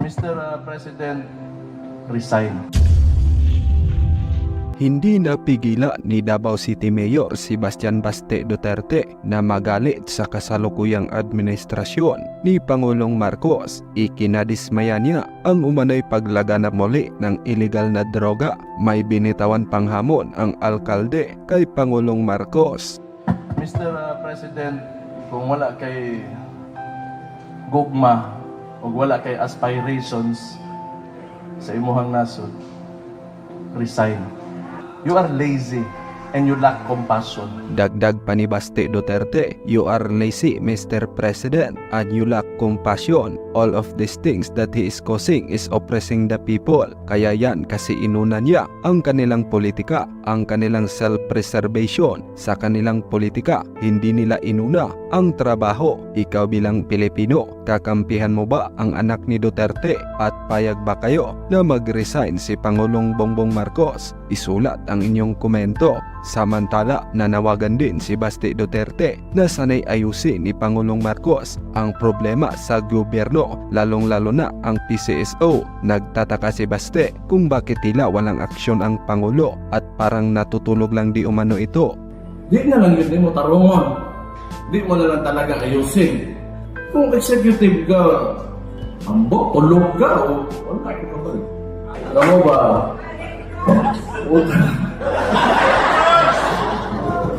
Mr. President, resign. Hindi napigila ni Davao City Mayor Sebastian Baste Duterte na magalit sa kasalukuyang administrasyon ni Pangulong Marcos. Ikinadismaya niya ang umano'y paglaganap muli ng illegal na droga. May binitawan pang hamon ang alkalde kay Pangulong Marcos. Mr. President, kung wala kay gugma o wala kay aspirations sa imuhang nasod, resign. You are lazy and you lack compassion. Dagdag pa ni Baste Duterte, "You are lazy, Mr. President, and you lack compassion. All of these things that he is causing is oppressing the people." Kaya yan kasi inuna niya ang kanilang politika, ang kanilang self-preservation. Sa kanilang politika, hindi nila inuna ang trabaho. Ikaw bilang Pilipino, kakampihan mo ba ang anak ni Duterte at payag ba kayo na mag-resign si Pangulong Bongbong Marcos? Isulat ang inyong komento. Samantala, nanawagan din si Baste Duterte na sanay ayusin ni Pangulong Marcos ang problema sa gobyerno, lalong-lalo na ang PCSO. Nagtataka si Baste kung bakit tila walang aksyon ang Pangulo at parang natutulog lang di umano ito. Di na lang yun mo tarungon. Di mo na lang talaga ayusin. Kung executive ka, ambok, tulog ka, o wala ka ba? Alam mo ba?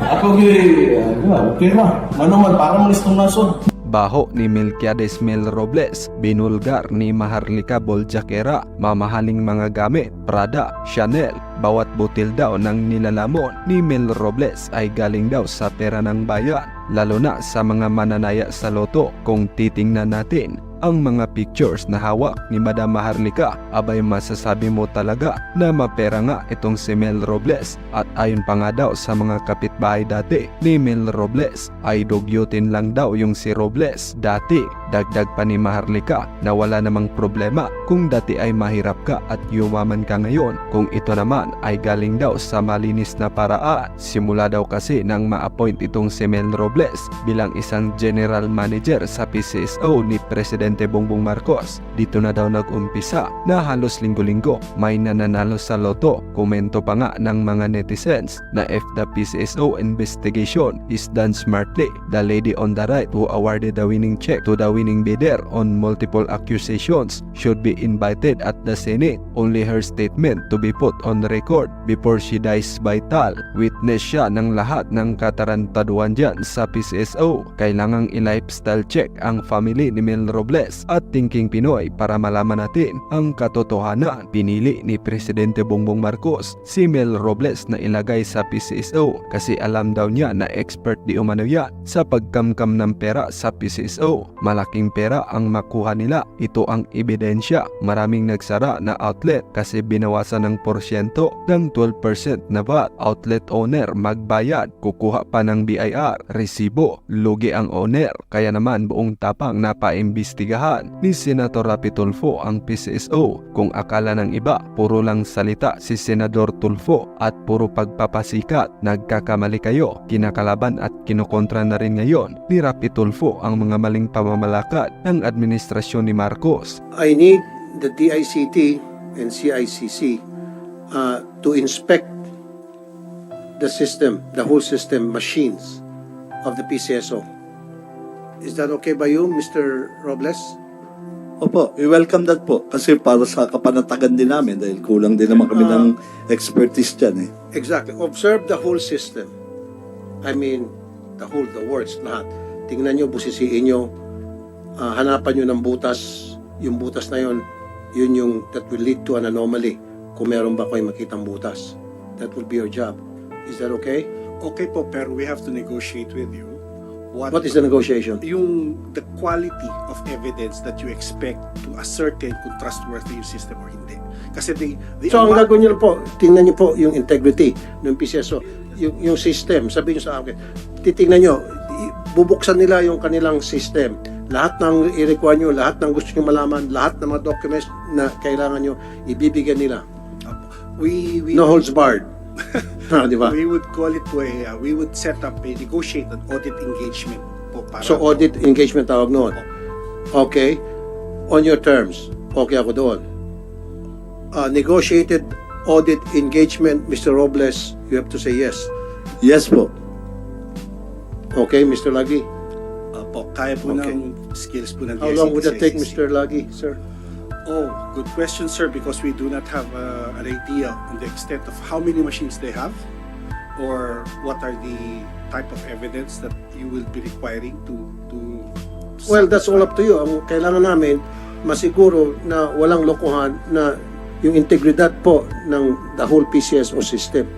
Ako okay ra. Ano man, parang listong nasod. Baho ni Melquiades Mel Robles, binulgar ni Maharlika Boljakera, mamahaling mga gamit, Prada, Chanel. Bawat butil daw ng nilalamon ni Mel Robles ay galing daw sa pera ng bayan, lalo na sa mga mananaya sa loto. Kung titingnan natin ang mga pictures na hawak ni Madam Maharlika, abay masasabi mo talaga na mapera nga itong si Mel Robles. At ayon pa nga daw sa mga kapitbahay dati ni Mel Robles, ay dugyutin lang daw yung si Robles dati. Dagdag pa ni Maharlika na wala namang problema kung dati ay mahirap ka at yumaman ka ngayon, kung ito naman ay galing daw sa malinis na paraan. Simula daw kasi nang ma-appoint itong si Mel Robles bilang isang general manager sa PCSO ni Presidente Bongbong Marcos, dito na daw nag-umpisa na halos linggo-linggo may nananalo sa loto. Komento pa nga ng mga netizens na if the PCSO investigation is done smartly, the lady on the right who awarded the winning check to the winning bidder on multiple accusations should be invited at the Senate. Only her statement to be put on record before she dies by tal. Witness siya ng lahat ng katarantaduhan dyan sa PCSO. Kailangang i-lifestyle check ang family ni Mel Robles at Thinking Pinoy para malaman natin ang katotohanan. Pinili ni Presidente Bongbong Marcos si Mel Robles na ilagay sa PCSO kasi alam daw niya na expert di umano yan sa pagkamkam ng pera sa PCSO. Malaking pera ang makuha nila. Ito ang ebidensya. Maraming nagsara na outlet kasi binawasan ng porsyento ng 12% na VAT. Outlet owner magbayad, kukuha pa ng BIR, resibo, lugi ang owner. Kaya naman buong tapang napaimbestigahan ni Senator Rapi Tulfo ang PCSO. Kung akala ng iba, puro lang salita si Senador Tulfo at puro pagpapasikat, nagkakamali kayo. Kinakalaban at kinukontra na rin ngayon ni Rapi Tulfo ang mga maling pamamalakad ng administrasyon ni Marcos. I need the DICT and CICC to inspect the system, the whole system, machines of the PCSO. Is that okay by you, Mr. Robles? Opo, we welcome that po. Kasi para sa kapanatagan din namin dahil kulang din naman kami ng expertise dyan eh. Exactly. Observe the whole system. I mean, the works, lahat. Tingnan nyo, busisiin nyo, hanapan nyo ng butas. Yung butas na yun yung that will lead to an anomaly. Kung meron ba kayo makitang butas. That will be your job. Is that okay? Okay po, pero we have to negotiate with you. What is the negotiation? The quality of evidence that you expect to ascertain kung trustworthy yung system or hindi. Kasi So ang gagawin nyo po, tingnan nyo po yung integrity ng PCSO, yung system. Sabihin nyo sa akin, titingnan nyo, bubuksan nila yung kanilang system. Lahat ng i-require nyo, lahat ng gusto nyo malaman, lahat ng mga documents na kailangan nyo, ibibigyan nila. No holds barred. Di ba? We would call it po we would set up negotiate an audit engagement po para So audit engagement tawag noon. Okay. On your terms. okay ako doon. Negotiated audit engagement, Mr. Robles, you have to say yes. Yes po. Okay, Mr. Lagi? Po, kaya po Okay. ng skills po ng How long would that take, DICT. Mr. Lagi, sir? Oh, good question, sir, because we do not have an idea on the extent of how many machines they have or what are the type of evidence that you will be requiring to Well, that's all up to you. Ang kailangan namin, masiguro na walang lokohan na yung integridad po ng the whole PCSO system.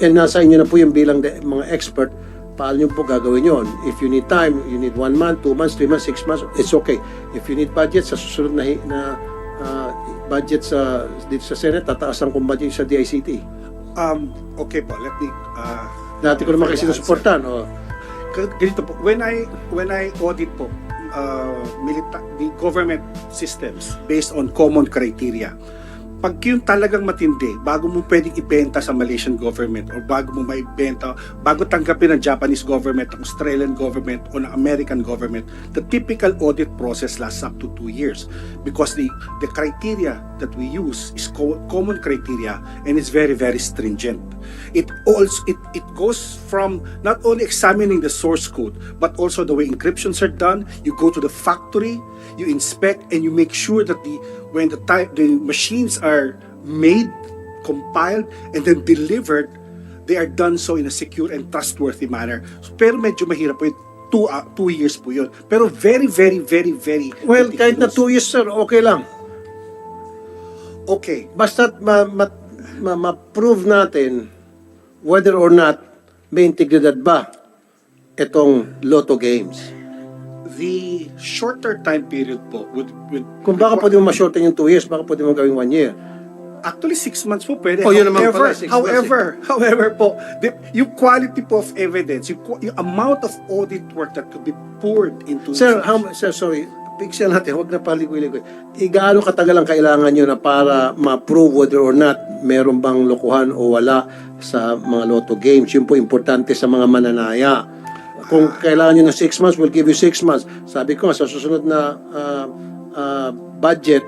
And nasa inyo na po yung bilang mga expert, paano nyo po gagawin yon? If you need time, you need 1 month, 2 months, 3 months, 6 months, it's okay. If you need budget, sa susunod na budget dito sa Senate, tataasan kong budget sa DICT. Okay po, let me Dati ko naman kasi answer. sinusuportan. Ganito po, when I audit po the government systems based on common criteria, pag yung talagang matindi, bago mo pwedeng ibenta sa Malaysian government or bago mo maibenta, bago tanggapin ng Japanese government, ng Australian government o ng American government, the typical audit process lasts up to 2 years because the criteria that we use is common criteria and it's very, very stringent. It goes from not only examining the source code but also the way encryptions are done. You go to the factory, you inspect, and you make sure that when the machines are made, compiled, and then delivered, they are done so in a secure and trustworthy manner. So, pero medyo mahirap po yun. 2 years po yun. Pero very, very, very, very Well, kahit na meticulous. 2 years, sir, okay lang. Okay. Basta't ma-prove natin whether or not may integridad ba itong Lotto games. The shorter time period po would Kung baka pwede mo ma-shorten yung 2 years, baka pwede mo gawing 1 year. actually 6 months po pwede. Oh, yun naman pala, 6 months. However po, yung quality po of evidence, yung amount of audit work that could be poured into Sir, sorry, pixel natin, huwag na paligoy-ligoy. Gaano katagal ang kailangan nyo na para ma-prove whether or not meron bang lokohan o wala sa mga Lotto games? Yun po importante sa mga mananaya. Kung kailangan nyo ng 6 months, we'll give you 6 months. Sabi ko, sa susunod na budget,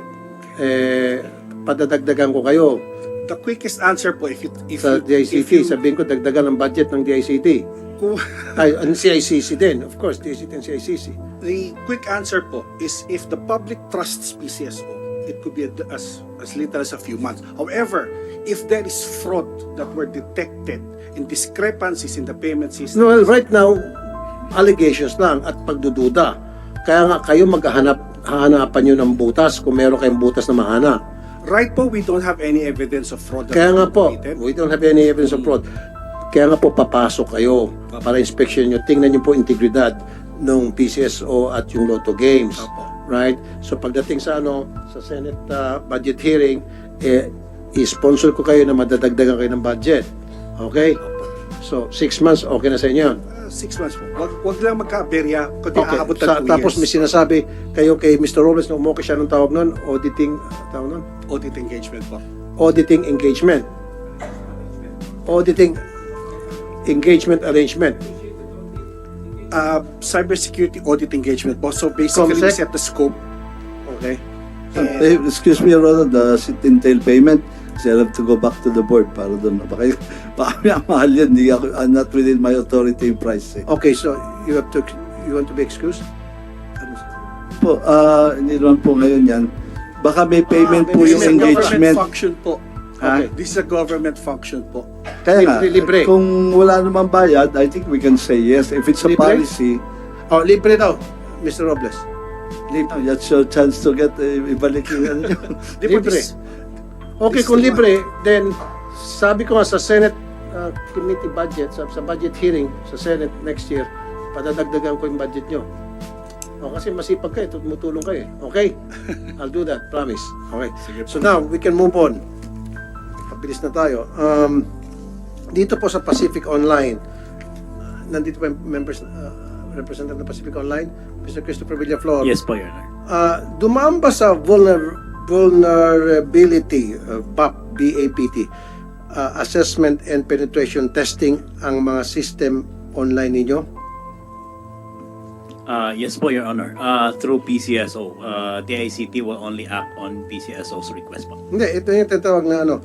padadagdagan ko kayo The quickest answer po if sa you DICT. Sabihin ko, dagdagan ang budget ng DICT. kung- Ay, ang CICC din. Of course, DICT and CICC. the quick answer po is if the public trusts PCSO, it could be as little as a few months. However, if there is fraud that were detected in discrepancies in the payment system, No, well, right now, allegations lang at pagdududa. Kaya nga kayo hahanapan nyo ng butas kung meron kayong butas na mahanap. right po, we don't have any evidence of fraud. that Kaya nga was po, committed. we don't have any evidence of fraud. Kaya nga po, papasok kayo para inspection nyo. Tingnan nyo po integridad ng PCSO at yung Lotto Games. Opo. Right? So pagdating sa sa Senate budget hearing, i-sponsor ko kayo na madadagdagan kayo ng budget. Okay? So 6 months, okay na sa inyo yun. 6 months po. Wag lang magka-aberya, kundi Okay. aabot ng 2 Tapos may years. sinasabi kayo kay Mr. Robles na umokay siya ng tawag nun, auditing, tawag nun? Audit engagement po. Auditing engagement. Auditing engagement arrangement. Cybersecurity audit engagement po. So basically, we Comsec? set the scope. Okay? Excuse me, Your Honor, the sit-in-tail payment, kasi I'll have to go back to the board para doon. Baka mahal yan, I'm not within my authority in price. Okay, so you want to be excused? Po, hindi naman po ngayon yan. Baka may payment po may yung Government engagement. function po. Okay. This is a government function po. Kaya nga, Libre. kung wala namang bayad, I think we can say yes. If it's a Libre? policy, Oh, libre daw, Mr. Robles. Libre. that's your chance to get ibalik yung ano nyo. Di po, Libre. this- Okay, this kung is libre, then sabi ko nga sa Senate committee budget, sa budget hearing sa Senate next year, padadagdagan ko yung budget nyo. O, kasi masipag kayo, tumutulong kayo. Okay? I'll do that, promise. Okay. So now, we can move on. Pabilis na tayo. Dito po sa Pacific Online, nandito pa yung members, representative ng Pacific Online, Mr. Christopher Villaflor. Yes po, Your Honor. Dumaan ba sa vulnerability, BAPT, assessment and penetration testing ang mga system online ninyo? Yes po, Your Honor. Through PCSO, DICT will only act on PCSO's request po. Hindi, ito yung tinatawag na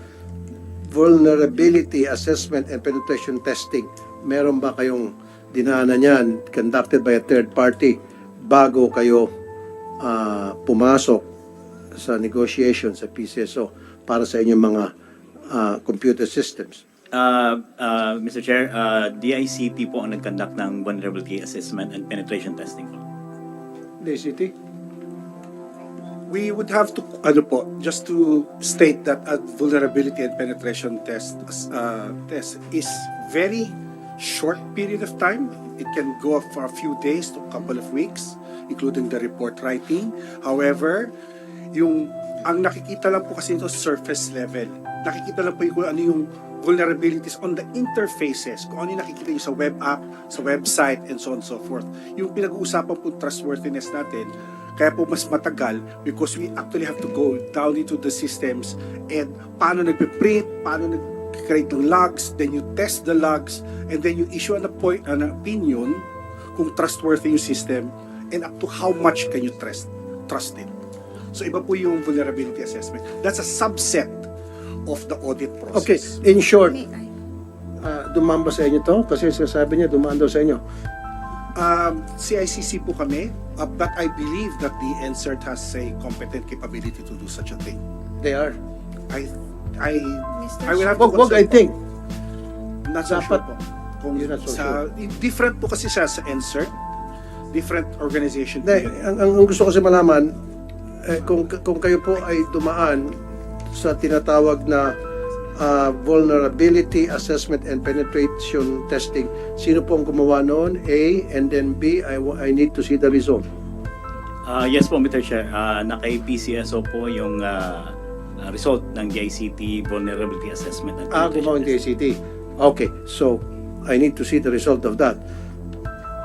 vulnerability assessment and penetration testing. Meron ba kayong dinaanan yan, conducted by a third party, bago kayo pumasok sa negotiation sa PCSO para sa inyong mga computer systems? Mr. Chair, DICT po ang nag-conduct ng vulnerability assessment and penetration testing po. DCT? We would have to, just to state that a vulnerability and penetration test is very short period of time. It can go for a few days to a couple of weeks, including the report writing. However, ang nakikita lang po kasi ito surface level. Nakikita lang po yung kung ano yung vulnerabilities on the interfaces, kung ano yung nakikita nyo sa web app, sa website, and so on and so forth. Yung pinag-uusapan po trustworthiness natin, kaya po mas matagal because we actually have to go down into the systems and paano nagpe-print, paano nag-create ng logs, then you test the logs, and then you issue an opinion kung trustworthy yung system and up to how much can you trust it. So iba po yung vulnerability assessment. That's a subset of the audit Okay, process. in short, May I? dumaan ba sa inyo to? Kasi sasabi niya, dumaan daw sa inyo. CICC po kami, but I believe that the NCERT has a competent capability to do such a thing. They are. I Mr. will have to Wag, I consult think. po. Not so sure Dapat- po. Kung You're not so different po kasi siya sa NCERT, different organization. po Hindi, yun. ang gusto ko kasi malaman, kung kayo po ay dumaan sa tinatawag na vulnerability assessment and penetration testing, sino po ang gumawa noon? A, and then B, I need to see the result. Yes po, Mr. Chair. Naka-PCSO po yung result ng DICT vulnerability assessment and Gumawa ng penetration DCT. Okay, so I need to see the result of that.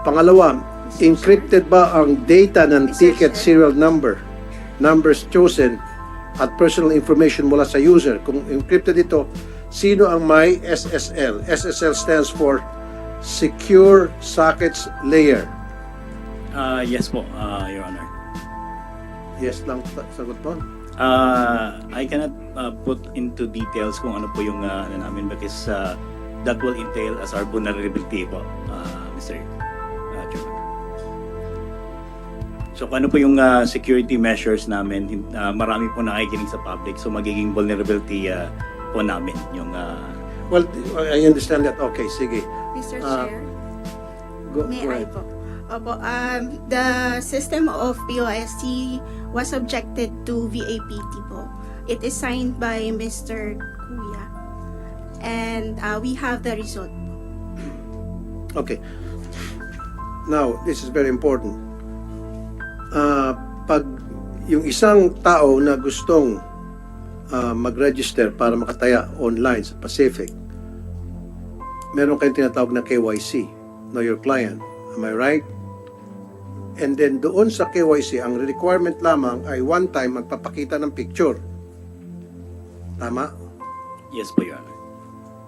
Pangalawa, encrypted ba ang data ng Mr. ticket Chair. serial number, numbers chosen, at personal information mula sa user? Kung encrypted ito, sino ang may SSL? SSL stands for Secure Sockets Layer. Yes po, Your Honor. Yes lang, sagot mo. I cannot put into details kung ano po yung ano namin because that will entail as our vulnerability po, Mr. Chairman. So kung ano po yung security measures namin, marami po nakikinig sa public, so magiging vulnerability po namin yung Well, I understand that. Okay, sige. Mr. Ah, Chair, Go may I ahead. po? Opo, the system of POST was subjected to VAPT po. It is signed by Mr. Kuya. And we have the result. Okay. Now, this is very important. Pag yung isang tao na gustong mag-register para makataya online sa Pacific, meron kayong tinatawag na KYC, Know Your Client. Am I right? And then doon sa KYC, ang requirement lamang ay one time magpapakita ng picture. Tama? yes po, Your Honor.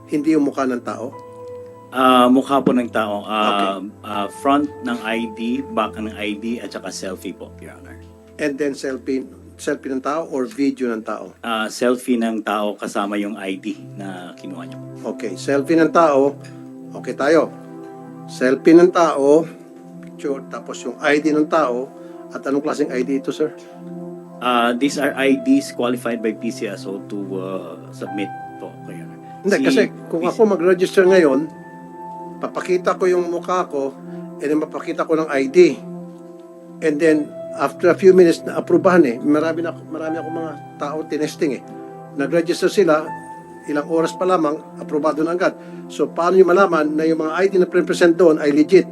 Hindi yung mukha ng tao. Mukha po ng tao, Okay. front ng ID, back ng ID, at saka selfie po, Your Honor. And then selfie ng tao or video ng tao. Selfie ng tao kasama yung ID na kinuha niyo. Okay, selfie ng tao. Okay tayo. Selfie ng tao, picture, tapos yung ID ng tao. At anong klaseng ID ito, sir? These are IDs qualified by PCSO to submit po, Your Honor. Hindi, kasi kung ako mag-register ngayon, papakita ko yung mukha ko, and then mapakita ko ng ID. And then, after a few minutes, na-aprobahan Marami ako mga tao tinesting Nag-register sila, ilang oras pa lamang, aprobado na agad. So, paano nyo malaman na yung mga ID na pre-present doon ay legit?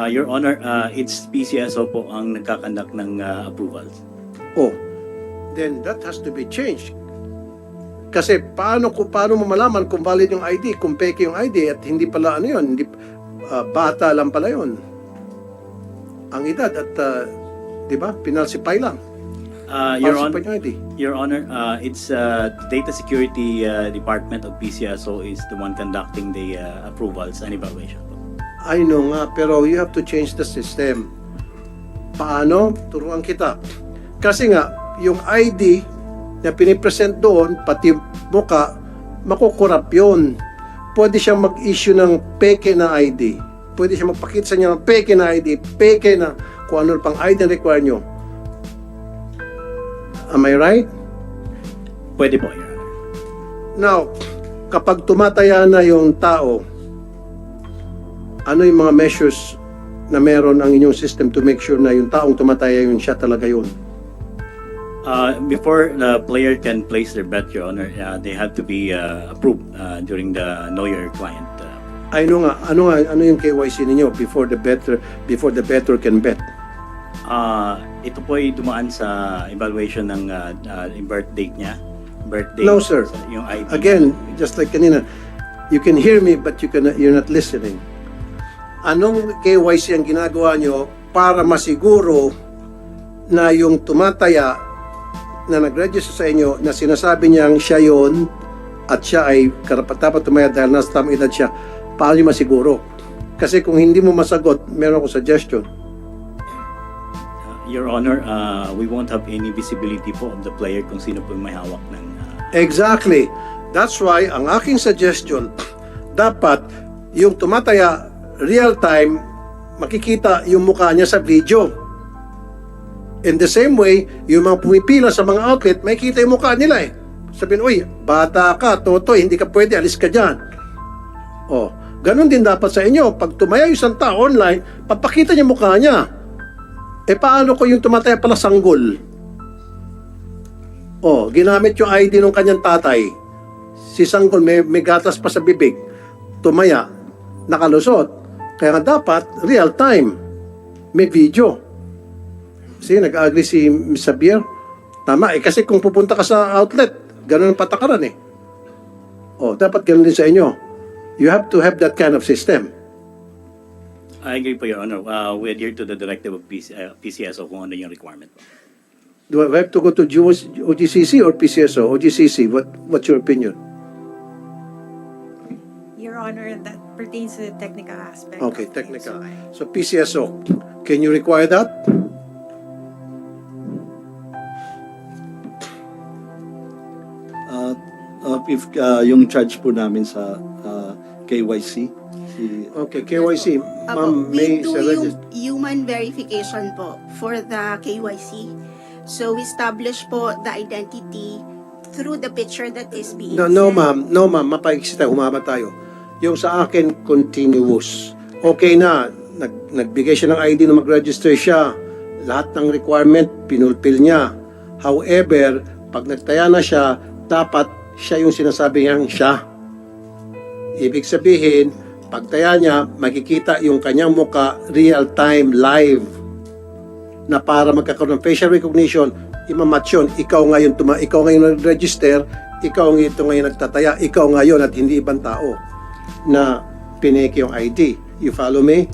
Your Honor, it's PCSO po ang nagkakandak ng approvals. Oh, then that has to be changed. Kasi paano mo malaman kung valid yung ID, kung peke yung ID at hindi pala ano yun, hindi bata lang pala yun. Ang edad at 'di ba? Pinalsify lang. Your Falsified Honor, yung ID. Your Honor, it's Data Security Department of PCSO is the one conducting the approvals and evaluation po. I know nga, pero you have to change the system. Paano? Turuan kita. Kasi nga, yung ID na pinipresent doon, pati muka, makukurap yun. Pwede siyang mag-issue ng peke na ID. Pwede siyang magpakita sa inyo ng peke na ID, peke na kung ano pang ID na require nyo. Am I right? Pwede po, Your Honor. Now, kapag tumataya na yung tao, ano yung mga measures na meron ang inyong system to make sure na yung taong tumataya yun, siya talaga yun? Before the player can place their bet, Your Honor, they have to be approved during the Know Your Client. Ano yung KYC ninyo before the bettor can bet? Ito po ay dumaan sa evaluation ng birth date niya. Birth date, No, sir. Yung ID. Again, just like kanina, you can hear me but you're not listening. Anong KYC ang ginagawa nyo para masiguro na yung tumataya na nag-register sa inyo na sinasabi niyang siya yon at siya ay karapat-dapat tumaya dahil nasa tamang edad siya, paano nyo masiguro? Kasi kung hindi mo masagot, meron akong suggestion. Your Honor, we won't have any visibility po of the player kung sino po yung may hawak ng... Exactly. That's why ang aking suggestion, dapat yung tumataya real time, makikita yung mukha niya sa video. In the same way, yung mga pumipila sa mga outlet, makikita yung mukha nila eh. Sabihin, uy, bata ka, totoy, hindi ka pwede, alis ka dyan. Oh, ganun din dapat sa inyo. Pag tumaya yung isang tao online, papakita niya mukha niya. Eh paano kung yung tumataya pala sanggol? Oh, ginamit yung ID ng kanyang tatay. Si sanggol may gatas pa sa bibig. Tumaya, nakalusot. Kaya nga dapat, real time. May video. Kasi nag-agree si Ms. Xavier. Tama eh, kasi kung pupunta ka sa outlet, ganun ang patakaran eh. Oh, dapat ganun din sa inyo. You have to have that kind of system. I agree po, Your Honor. We adhere to the directive of PCSO kung ano yung requirement po. Do I have to go to OGCC or PCSO? OGCC, what's your opinion? Your Honor, that pertains to the technical aspect. Okay, of things, technical. so So PCSO, can you require that? If yung charge po namin sa KYC, si Okay, KYC. Ma'am, we may do register. human verification po for the KYC. So we establish po the identity through the picture that is being No, sent. no ma'am, mapaigsi tayo, humaba tayo. Yung sa akin, continuous. Okay na, nagbigay siya ng ID na mag-register siya. Lahat ng requirement, pinulpil niya. However, pag nagtaya na siya, dapat siya yung sinasabi niyang siya. Ibig sabihin, pagtaya niya, makikita yung kanyang muka real-time, live. Na para magkakaroon ng facial recognition, imamatch yun. Ikaw ngayon nag-register, ikaw ngayon nagtataya, ikaw ngayon at hindi ibang tao na pineke yung ID. You follow me?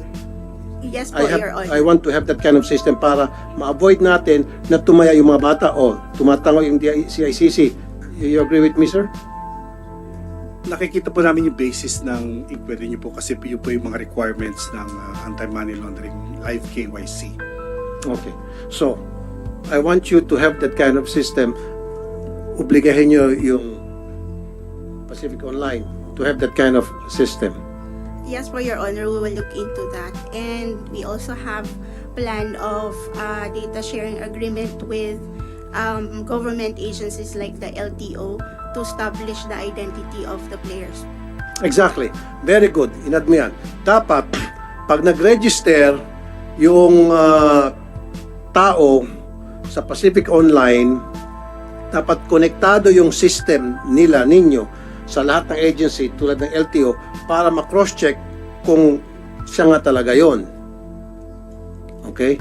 Yes po, Your Honor. I want to have that kind of system para ma-avoid natin na tumaya yung mga bata o tumatango yung CICC. You agree with me, sir? Nakikita po namin yung basis ng inquiry niyo po kasi yun po yung mga requirements ng anti-money laundering live KYC. Okay. So, I want you to have that kind of system. Obligahin nyo yung Pacific Online to have that kind of system. Yes, for Your Honor, we will look into that. And we also have plan of data sharing agreement with government agencies like the LTO to establish the identity of the players. Exactly. Very good. Inad mo yan. Dapat, pag nag-register yung tao sa Pacific Online, dapat konektado yung system ninyo sa lahat ng agency tulad ng LTO para ma-cross-check kung siya nga talaga yon. Okay?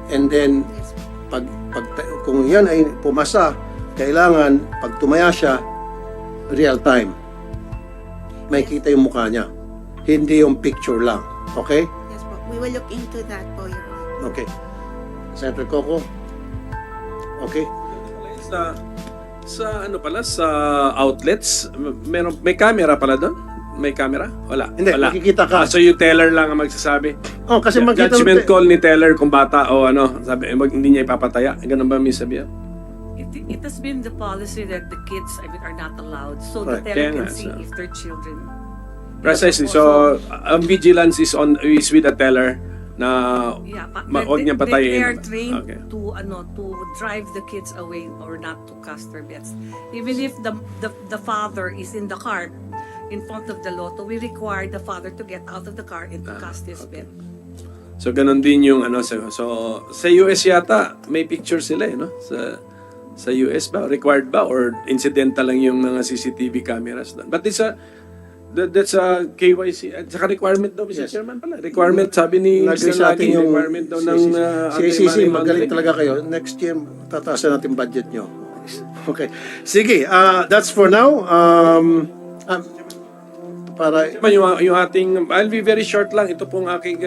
And then, Yes. kung yan ay pumasa, kailangan pag tumaya siya, real time. May kita yung mukha niya. Hindi yung picture lang. Okay? Yes po. We will look into that po, Your Honor. Okay. Senator Coco? Okay? Sa ano pala sa outlets, may camera pala doon may camera? Wala. Hindi, Wala. makikita ka. So yung teller lang ang magsasabi. Oh, kasi makita Judgment call ni teller kung bata o ano, sabi, hindi niya ipapataya. Ganun ba, Miss Sabia? It has been the policy that the kids, are not allowed, so Right. the Kaya teller nga, can see so- if their children. Precisely. So, ang vigilance is with the teller na Yeah, huwag niyang patayin. They are trained Okay. to drive the kids away or not to cast their bets. Even if the father is in the car in front of the lotto, we require the father to get out of the car and to cast his bet. So ganun din yung ano so sa US yata may picture sila no sa US ba required ba or incidental lang yung mga CCTV cameras doon. But that's a KYC at saka requirement daw Mr. Yes. Chairman pala. Requirement sabi ni Lagay Mr. sa atin Lagi yung requirement daw ng CACC, anti-money magaling laundering. talaga kayo. Next year, tataasan natin budget nyo. Okay. Sige, that's for now. Para, Chairman, yung ating I'll be very short lang ito pong aking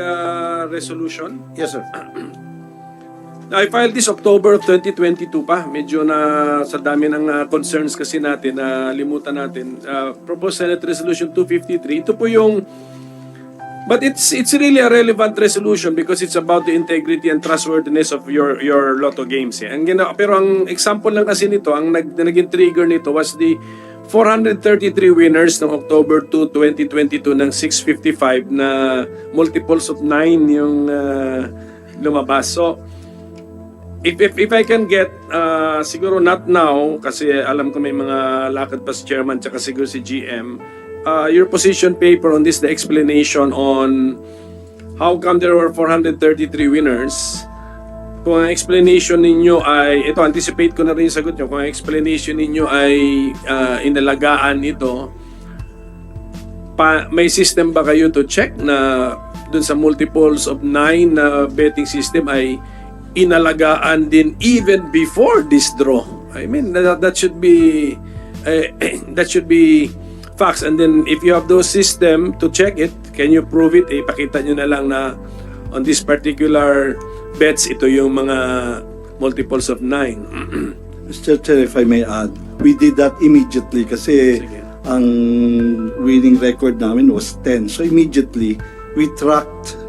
resolution. yes sir. I filed this October of 2022 pa. Medyo na sa dami ng concerns kasi natin na limutan natin. Proposed Senate Resolution 253. Ito po yung but it's really a relevant resolution because it's about the integrity and trustworthiness of your lotto games. Eh. Pero ang example lang kasi nito, ang naging trigger nito was the 433 winners ng October 2, 2022 ng 655 na multiples of 9 yung lumabas. So, if I can get, siguro not now, kasi alam ko may mga lakad pa si chairman tsaka siguro si GM, your position paper on this, the explanation on how come there were 433 winners. Kung ang explanation ninyo ay, ito anticipate ko na rin yung sagot nyo, kung ang explanation ninyo ay inalagaan ito, may system ba kayo to check na dun sa multiples of 9 na betting system ay inalagaan din even before this draw? I mean, that should be facts. And then if you have those system to check it, can you prove it? Ipakita nyo na lang na on this particular bets, ito yung mga multiples of 9. Mr. Chair, if I may add, we did that immediately kasi Sige. ang winning record namin was 10. So immediately, we tracked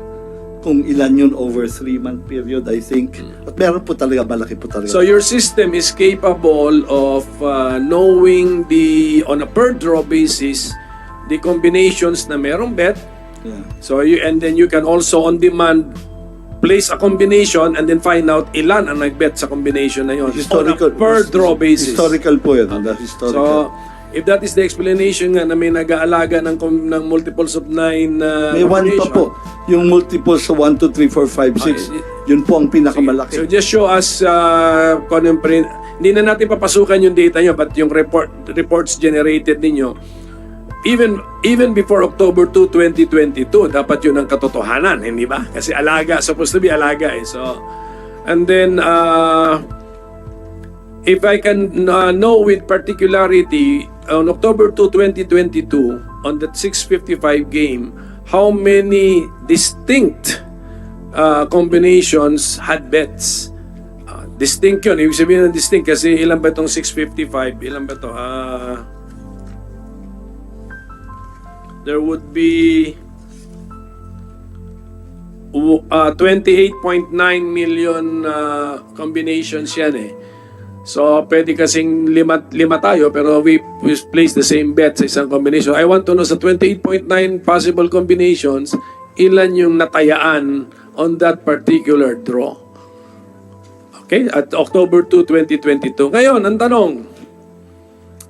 kung ilan yun over 3-month period, I think. At meron po talaga, malaki po talaga. So your system is capable of knowing on a per draw basis the combinations na merong bet. Yeah. So and then you can also on demand place a combination and then find out ilan ang nagbet sa combination na yon Historical, on a per draw basis. Historical po yun. The So historical. if that is the explanation nga na may nag-aalaga ng multiples of 9 May one pa po. Yung multiples sa 1, 2, 3, 4, 5, 6. Yun po ang pinakamalaki. So just show us kung ano yung hindi na natin papasukan yung data nyo but yung reports generated ninyo even before October 2, 2022 dapat yun ang katotohanan, hindi ba? Kasi alaga, supposed to be alaga eh. So and then if I can know with particularity on October 2, 2022 on that 655 game how many distinct combinations had bets. Distinct yun. Ibig sabihin ng distinct kasi ilan ba itong 655? Ilan ba ito? There would be 28.9 million combinations yan eh. So, pwede kasing lima tayo pero we place the same bet sa isang combination. I want to know sa 28.9 possible combinations, ilan yung natayaan on that particular draw. Okay? At October 2, 2022. Ngayon, ang tanong,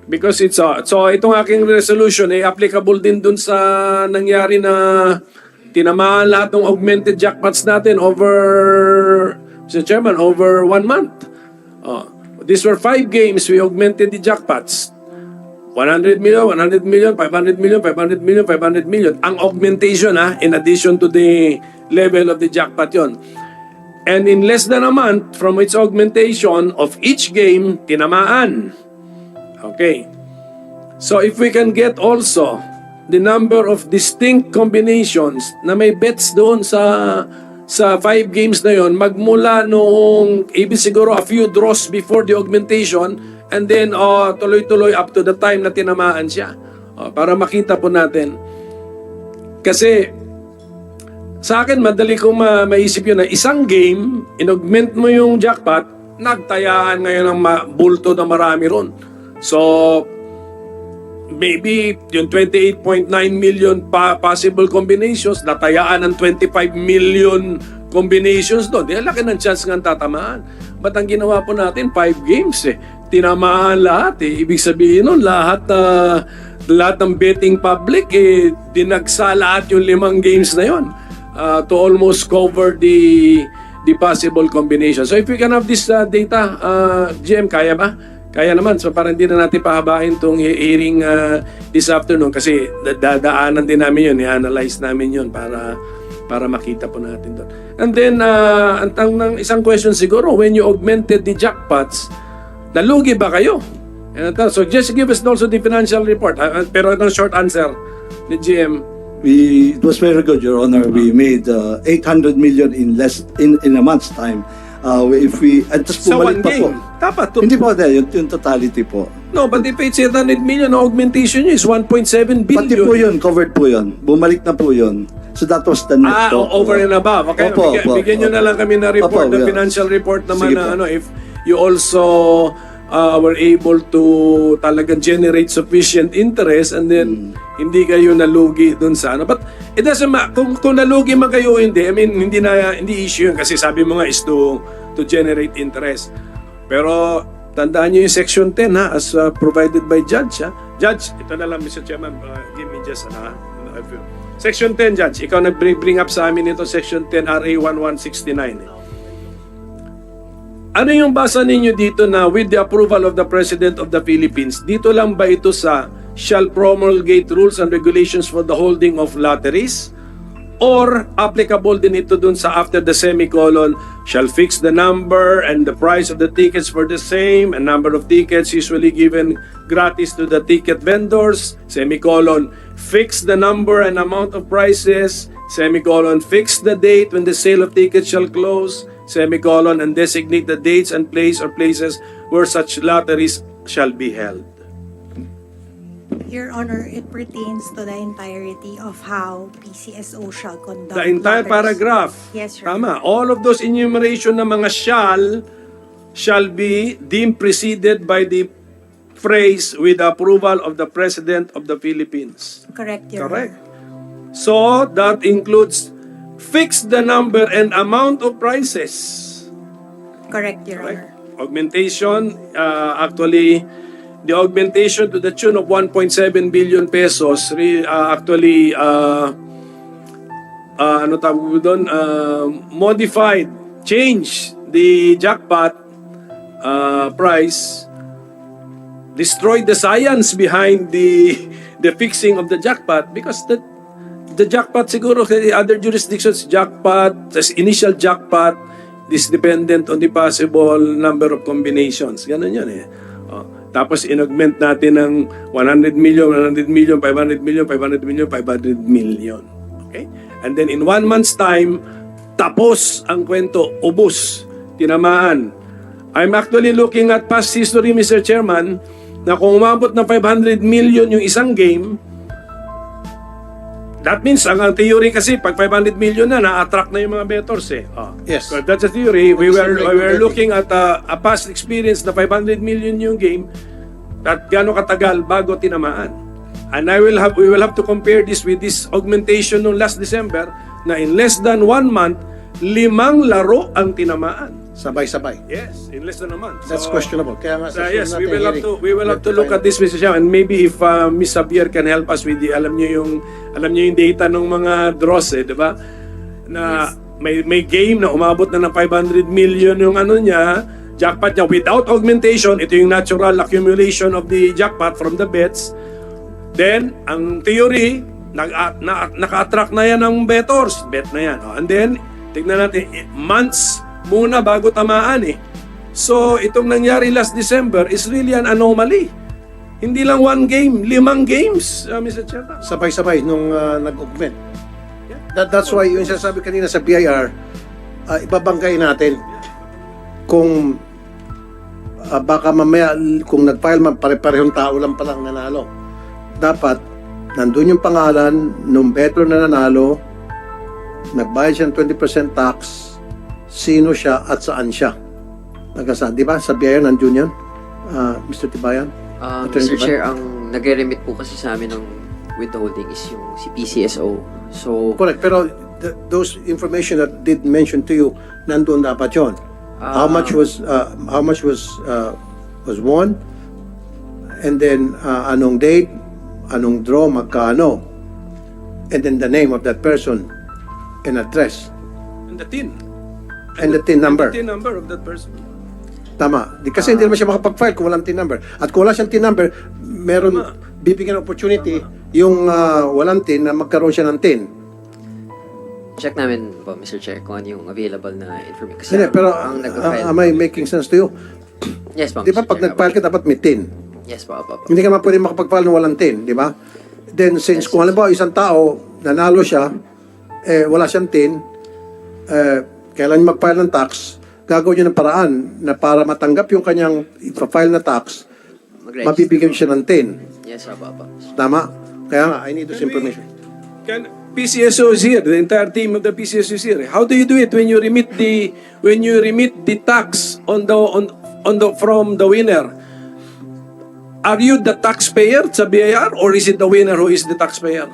because it's so itong aking resolution ay applicable din dun sa nangyari na tinamaan lahat ng augmented jackpots natin over Mr. Chairman, over 1 month. These were 5 games we augmented the jackpots. 100 million, 100 million, 500 million, 500 million, 500 million. Ang augmentation in addition to the level of the jackpot yon. And in less than a month from its augmentation of each game, tinamaan. Okay. So if we can get also the number of distinct combinations na may bets doon sa 5 games na yon, magmula noong ibig siguro a few draws before the augmentation and then tuloy-tuloy up to the time na tinamaan siya. Para makita po natin. Kasi sa akin, madali kong maisip yun na isang game, inaugment mo yung jackpot, nagtayaan ngayon ng bulto na marami ron. So, maybe yung 28.9 million possible combinations, natayaan ng 25 million combinations doon. Di laki ng chance nga tatamaan. Ba't ang ginawa po natin? 5 games eh. Tinamaan lahat eh. Ibig sabihin nun, lahat ng betting public eh, dinagsa lahat yung 5 games na yon to almost cover the possible combination. So if we can have this data, GM, kaya ba? Kaya naman. So parang hindi na natin pahabain itong hearing this afternoon kasi dadaanan din namin yun, i-analyze namin yun para makita po natin doon. And then, ang isang question siguro, when you augmented the jackpots, nalugi ba kayo? So just give us also the financial report. Pero itong short answer ni GM. It was very good, Your Honor. We made 800 million in a month's time. If we just Sa one bumalik pa po. game. Dapat to. Hindi po, yung totality po. No, but they paid 700 million. Augmentation nyo is 1.7 billion. Pati po yun, covered po yun. Bumalik na po yun. So that was the net po. Over and above. Okay, Opo, bigyan nyo na lang kami na report, Opo, the yeah. financial report naman Sige na po. if you also were able to talagang generate sufficient interest and then hindi kayo nalugi dun sa ano. But it doesn't matter. Kung nalugi man kayo o hindi, I mean, hindi issue yun kasi sabi mo nga is to generate interest. Pero tandaan nyo yung section 10 ha, as provided by Judge ha. Judge, ito na lang Mr. Chairman, give me just Section 10, Judge, ikaw nag-bring up sa amin ito, Section 10, RA 1169. Ano yung basa ninyo dito na with the approval of the President of the Philippines, dito lang ba ito sa shall promulgate rules and regulations for the holding of lotteries? Or applicable din ito dun sa after the semicolon, shall fix the number and the price of the tickets for the same, and number of tickets usually given gratis to the ticket vendors, semicolon, fix the number and amount of prices, semicolon, fix the date when the sale of tickets shall close, semicolon, and designate the dates and place or places where such lotteries shall be held. Your Honor, it pertains to the entirety of how PCSO shall conduct The entire lotteries. paragraph. Yes, Your Tama. All of those enumeration ng mga shall be deemed preceded by the phrase with the approval of the President of the Philippines. Correct, Your Correct. Honor. So, that includes fix the number and amount of prices. Correct, Your Correct. Honor. Augmentation, actually, the augmentation to the tune of 1.7 billion pesos actually ano tawag doon, modified, changed the jackpot price, destroyed the science behind the fixing of the jackpot because the jackpot siguro sa other jurisdictions, jackpot, as initial jackpot is dependent on the possible number of combinations. Ganun yun eh. Tapos inaugment natin ng 100 million, 100 million, 500 million, 500 million, 500 million. Okay? And then in 1 month's time, tapos ang kwento, ubos, tinamaan. I'm actually looking at past history, Mr. Chairman, na kung umabot ng 500 million yung isang game, that means, ang theory kasi, pag 500 million na-attract na yung mga bettors eh. Yes. So that's a theory. We were looking at a past experience na 500 million yung game at gaano katagal bago tinamaan. And we will have to compare this with this augmentation nung last December na in less than 1 month, 5 laro ang tinamaan. Sabay-sabay. Yes, in less than a month. That's So, questionable. Kaya nga sa yes, susunod we will nating have to hearing, look at this, Mr. Chairman, and maybe if Ms. Xavier can help us with alam niyo yung data ng mga draws eh, di ba? Na may game na umabot na ng 500 million yung ano niya, jackpot niya without augmentation, ito yung natural accumulation of the jackpot from the bets. Then, ang theory, naka-attract na yan ng bettors, bet na yan. And then, tignan natin, months muna bago tamaan eh. So, itong nangyari last December is really an anomaly. Hindi lang 1 game, 5 games, Mr. Chairman. sabay-sabay nung nag-augment. That's why yung sinasabi kanina sa BIR, ibabangkay natin kung baka mamaya kung nag-file man pare-parehong tao lang palang nanalo. dapat nandun yung pangalan nung veteran na nanalo, nagbayad siya ng 20% tax, sino siya at saan siya. Di ba? Sa BIR nandun yan? Mr. Tibayan? Attorney Mr. Tibayan? Chair, ang nagre-remit po kasi sa amin ng withholding is yung si PCSO. So, Correct. Pero those information that did mention to you, nandun dapat yun. How much was won? And then, anong date? Anong draw? Magkano? And then the name of that person and address. And the tin. And the TIN number. The tin number of that person. Tama. Kasi hindi naman siya makapag-file kung walang TIN number. At kung wala siyang TIN number, meron bibigyan opportunity yung walang TIN na magkaroon siya ng TIN. check namin po, Mr. Chair, kung ano yung available na information. Kasi Hindi, pero ang nag-file. am I making sense to you? Yes po, Di ba Mr. pag Chair, nag-file ka, dapat may TIN. Yes po, opo. Hindi ka naman pwede makapag-file ng walang TIN, di ba? Then since kung halimbawa isang tao, nanalo siya, wala siyang TIN, kailan niya mag-file ng tax, gagawin niya ng paraan na para matanggap yung kanyang ipa-file na tax, Mag-register. mabibigyan siya ng TIN. Yes, opo. Tama? Kaya nga, I need this information. PCSO is here. The entire team of the PCSO is here. How do you do it when you remit the tax on the from the winner? Are you the taxpayer sa BIR or is it the winner who is the taxpayer?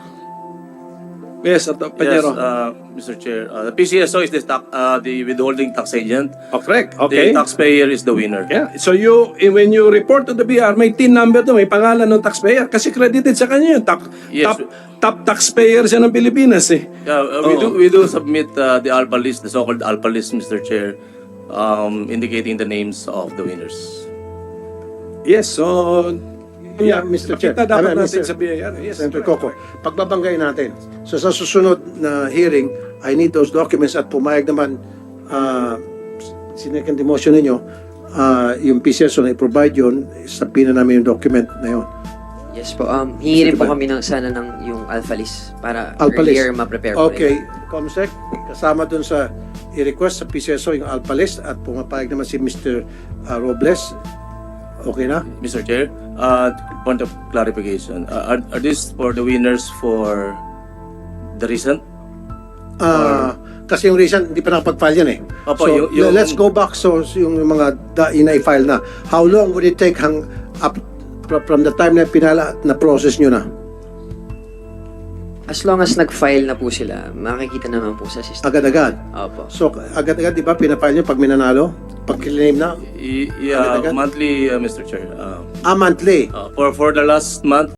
Yes, Pedro. Mr. Chair. The PCSO is the withholding tax agent. Oh, correct. Okay. The taxpayer is the winner. Yeah. So when you report to the BIR, may TIN number to, may pangalan ng taxpayer kasi credited sa kanya yun. Yes. Top taxpayer siya ng Pilipinas eh. We do submit the ALPA list, the so-called ALPA list, Mr. Chair, indicating the names of the winners. Yes, so Yeah, Mr. Chair. Makita dapat I mean, natin Mr. sa BIR. Yes. Senator Coco, pagbabanggain natin. So sa susunod na hearing, I need those documents at pumayag naman sinecond demotion ninyo, yung PCSO na i-provide yun, sabihin na namin yung document na yun. Yes po. Hingi rin po kami ng sana ng yung alpha list para Alpha list. earlier ma-prepare po. Okay, Comsec, kasama dun sa i-request sa PCSO yung alpha list at pumapayag naman si Mr. Robles. Okay na? Mr. Chair, point of clarification. Are these for the winners for the recent? Kasi yung reason, hindi pa nakapag-file yan eh. Opo, So, yung- let's go back so yung mga ina-file na. How long would it take up from the time na pinala na process nyo na? As long as nag-file na po sila, makikita naman po sa system. Agad-agad. Opo. So, agad-agad, di ba, pinafile nyo pag minanalo? Pag kiname na? Yeah, Agad-agad? monthly, Mr. Chair. Monthly. For the last month,